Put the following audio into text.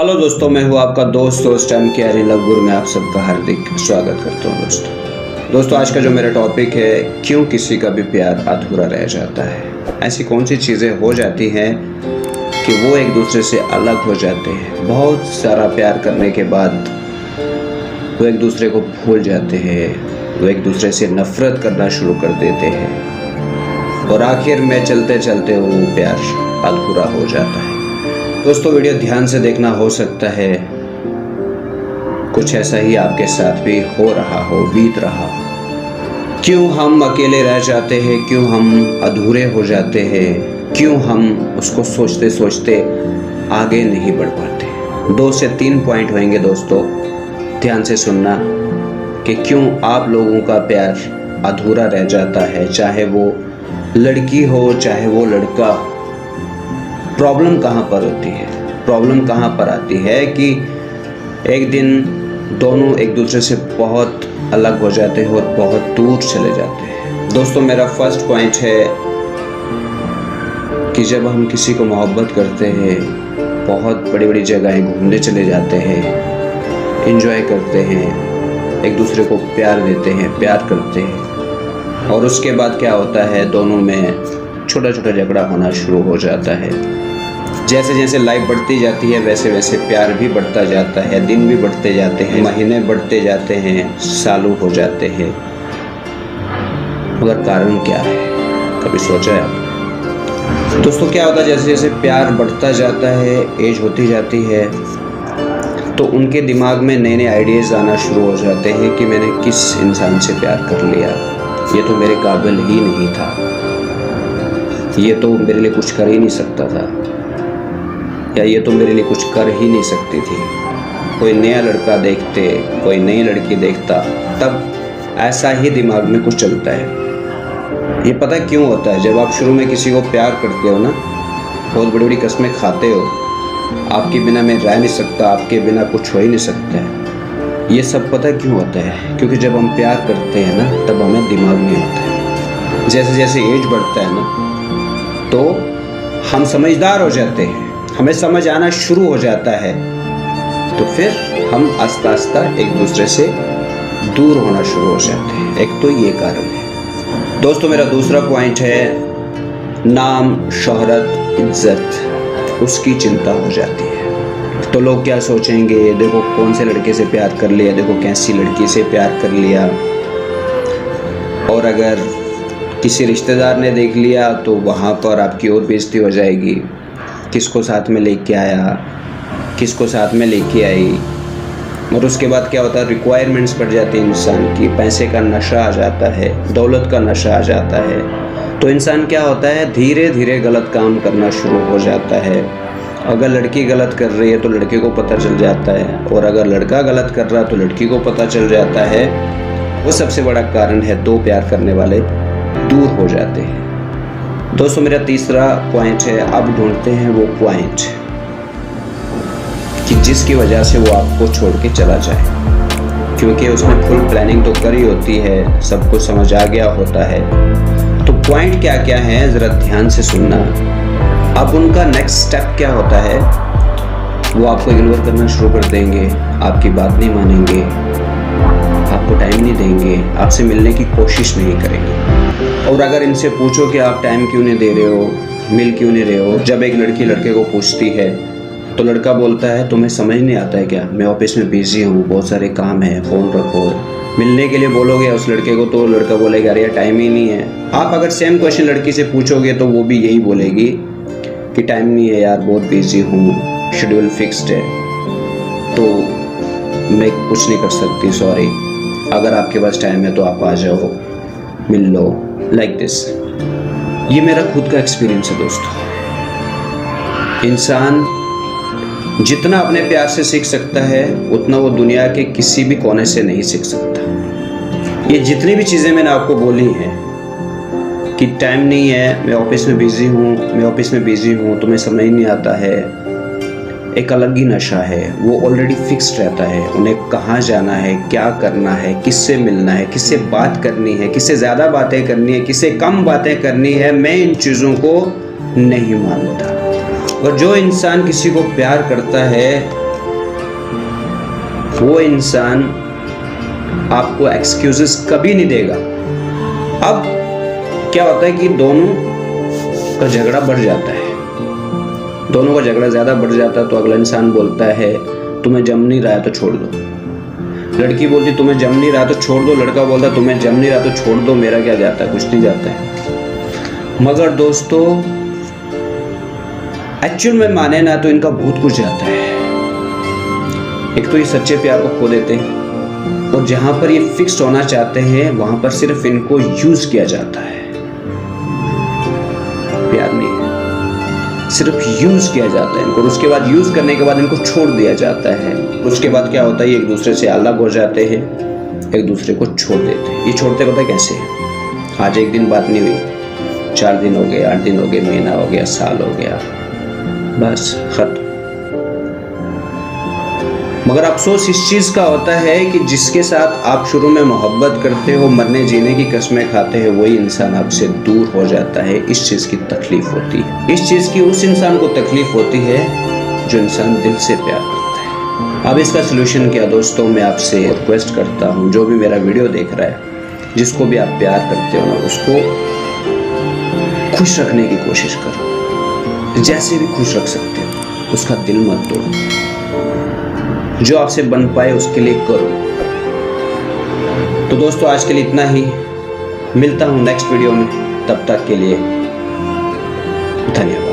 Hello दोस्तों, मैं हूं आपका दोस्त टाइम के यारी लवगुरु में आप सबका हार्दिक स्वागत करता हूं। दोस्तों आज का जो मेरा टॉपिक है, क्यों किसी का भी प्यार अधूरा रह जाता है। ऐसी कौन सी चीज़ें हो जाती हैं कि वो एक दूसरे से अलग हो जाते हैं। बहुत सारा प्यार करने के बाद वो एक दूसरे को भूल जाते हैं, वो एक दूसरे से नफरत करना शुरू कर देते हैं और आखिर में चलते चलते वो प्यार अधूरा हो जाता है। दोस्तों वीडियो ध्यान से देखना, हो सकता है कुछ ऐसा ही आपके साथ भी हो रहा हो, बीत रहा हो। क्यों हम अकेले रह जाते हैं, क्यों हम अधूरे हो जाते हैं, क्यों हम उसको सोचते सोचते आगे नहीं बढ़ पाते। 2 से 3 पॉइंट होंगे दोस्तों, ध्यान से सुनना कि क्यों आप लोगों का प्यार अधूरा रह जाता है, चाहे वो लड़की हो चाहे वो लड़का हो। प्रॉब्लम कहाँ पर होती है, प्रॉब्लम कहाँ पर आती है कि एक दिन दोनों एक दूसरे से बहुत अलग हो जाते हैं और बहुत दूर चले जाते हैं। दोस्तों मेरा फर्स्ट पॉइंट है कि जब हम किसी को मोहब्बत करते हैं, बहुत बड़ी बड़ी जगहें घूमने चले जाते हैं, एंजॉय करते हैं, एक दूसरे को प्यार देते हैं, प्यार करते हैं, और उसके बाद क्या होता है, दोनों में छोटा छोटा झगड़ा होना शुरू हो जाता है। जैसे जैसे लाइफ बढ़ती जाती है वैसे वैसे प्यार भी बढ़ता जाता है, दिन भी बढ़ते जाते हैं, महीने बढ़ते जाते हैं, सालों हो जाते हैं। मगर कारण क्या है, कभी सोचा है आपने? दोस्तों क्या होता है, जैसे जैसे प्यार बढ़ता जाता है, एज होती जाती है, तो उनके दिमाग में नए नए आइडियाज़ आना शुरू हो जाते हैं कि मैंने किस इंसान से प्यार कर लिया, ये तो मेरे काबिल ही नहीं था, ये तो मेरे लिए कुछ कर ही नहीं सकता था, या ये तो मेरे लिए कुछ कर ही नहीं सकती थी। कोई नया लड़का देखते, कोई नई लड़की देखता, तब ऐसा ही दिमाग में कुछ चलता है। ये पता क्यों होता है, जब आप शुरू में किसी को प्यार करते हो ना, बहुत बड़ी बड़ी कस्में खाते हो, आपके बिना मैं रह नहीं सकता, आपके बिना कुछ हो ही नहीं सकता है। ये सब पता क्यों होता है, क्योंकि जब हम प्यार करते हैं ना, तब हमें दिमाग नहीं होता है। जैसे जैसे एज बढ़ता है ना, तो हम समझदार हो जाते हैं, हमें समझ आना शुरू हो जाता है, तो फिर हम आस्ता आस्ता एक दूसरे से दूर होना शुरू हो जाते हैं। एक तो ये कारण है। दोस्तों मेरा दूसरा पॉइंट है, नाम, शोहरत, इज्जत, उसकी चिंता हो जाती है। तो लोग क्या सोचेंगे, देखो कौन से लड़के से प्यार कर लिया, देखो कैसी लड़की से प्यार कर लिया। और अगर किसी रिश्तेदार ने देख लिया तो वहाँ पर आपकी और बेइज्जती हो जाएगी। किसको साथ में लेके आया, किसको साथ में लेके आई। और उसके बाद क्या होता है, रिक्वायरमेंट्स बढ़ जाती है इंसान की, पैसे का नशा आ जाता है, दौलत का नशा आ जाता है। तो इंसान क्या होता है, धीरे धीरे गलत काम करना शुरू हो जाता है। अगर लड़की गलत कर रही है तो लड़के को पता चल जाता है, और अगर लड़का गलत कर रहा है तो लड़की को पता चल जाता है। वो सबसे बड़ा कारण है, दो प्यार करने वाले दूर हो जाते हैं। दोस्तों मेरा तीसरा पॉइंट है, आप ढूंढते हैं वो पॉइंट कि जिसकी वजह से वो आपको छोड़ के चला जाए, क्योंकि उसने फुल प्लानिंग तो करी होती है, सब कुछ समझ आ गया होता है। तो पॉइंट क्या क्या है, ज़रा ध्यान से सुनना। अब उनका नेक्स्ट स्टेप क्या होता है, वो आपको इग्नोर करना शुरू कर देंगे, आपकी बात नहीं मानेंगे, आपको टाइम नहीं देंगे, आपसे मिलने की कोशिश नहीं करेंगे। और अगर इनसे पूछो कि आप टाइम क्यों नहीं दे रहे हो, मिल क्यों नहीं रहे हो, जब एक लड़की लड़के को पूछती है तो लड़का बोलता है, तुम्हें समझ नहीं आता है क्या, मैं ऑफिस में बिजी हूँ, बहुत सारे काम है, फ़ोन रखो। मिलने के लिए बोलोगे उस लड़के को तो लड़का बोलेगा, अरे यार टाइम ही नहीं है। आप अगर सेम क्वेश्चन लड़की से पूछोगे तो वो भी यही बोलेगी कि टाइम नहीं है यार, बहुत बिजी हूँ, शेड्यूल फिक्स्ड है, तो मैं कुछ नहीं कर सकती, सॉरी। अगर आपके पास टाइम है तो आप आ जाओ, मिल लो, लाइक दिस। ये मेरा खुद का एक्सपीरियंस है दोस्तों। इंसान जितना अपने प्यार से सीख सकता है, उतना वो दुनिया के किसी भी कोने से नहीं सीख सकता। ये जितनी भी चीज़ें मैंने आपको बोली हैं कि टाइम नहीं है, मैं ऑफिस में बिजी हूँ, मैं ऑफिस में बिजी हूँ, तुम्हें समझ नहीं आता है, एक अलग ही नशा है। वो ऑलरेडी फिक्स्ड रहता है, उन्हें कहाँ जाना है, क्या करना है, किससे मिलना है, किससे बात करनी है, किससे ज़्यादा बातें करनी है, किससे कम बातें करनी है। मैं इन चीज़ों को नहीं मानता। और जो इंसान किसी को प्यार करता है वो इंसान आपको एक्सक्यूजेस कभी नहीं देगा। अब क्या होता है कि दोनों का झगड़ा बढ़ जाता है, दोनों का झगड़ा ज़्यादा बढ़ जाता है तो अगला इंसान बोलता है तुम्हें जम नहीं रहा है तो छोड़ दो। लड़की बोलती तुम्हें जम नहीं रहा तो छोड़ दो, लड़का बोलता तुम्हें जम नहीं रहा तो छोड़ दो, मेरा क्या जाता है, कुछ नहीं जाता है। मगर दोस्तों एक्चुअल में माने ना तो इनका बहुत कुछ जाता है। एक तो ये सच्चे प्यार को खो देते हैं और जहां पर ये फिक्स होना चाहते हैं वहां पर सिर्फ इनको यूज किया जाता है, प्यार नहीं है, सिर्फ यूज किया जाता है इनको। उसके बाद यूज करने के बाद इनको छोड़ दिया जाता है। उसके बाद क्या होता है, ये एक दूसरे से अलग हो जाते हैं, एक दूसरे को छोड़ देते हैं। ये छोड़ते पता कैसे है, आज एक दिन बात नहीं हुई, 4 दिन हो गए, 8 दिन हो गए, महीना हो गया, साल हो गया, बस खत्म। मगर अफसोस इस चीज का होता है कि जिसके साथ आप शुरू में मोहब्बत करते हो, मरने जीने की कसमें खाते हैं, वही इंसान आपसे दूर हो जाता है। इस चीज की तकलीफ होती है, इस चीज की उस इंसान को तकलीफ होती है जो इंसान दिल से प्यार करता है। अब इसका सोल्यूशन क्या दोस्तों, मैं आपसे रिक्वेस्ट करता हूँ, जो भी मेरा वीडियो देख रहा है, जिसको भी आप प्यार करते हो ना, उसको खुश रखने की कोशिश करो, जैसे भी खुश रख सकते हो। उसका दिल मत तोड़ो, जो आपसे बन पाए उसके लिए करो। तो दोस्तों आज के लिए इतना ही, मिलता हूं नेक्स्ट वीडियो में, तब तक के लिए धन्यवाद।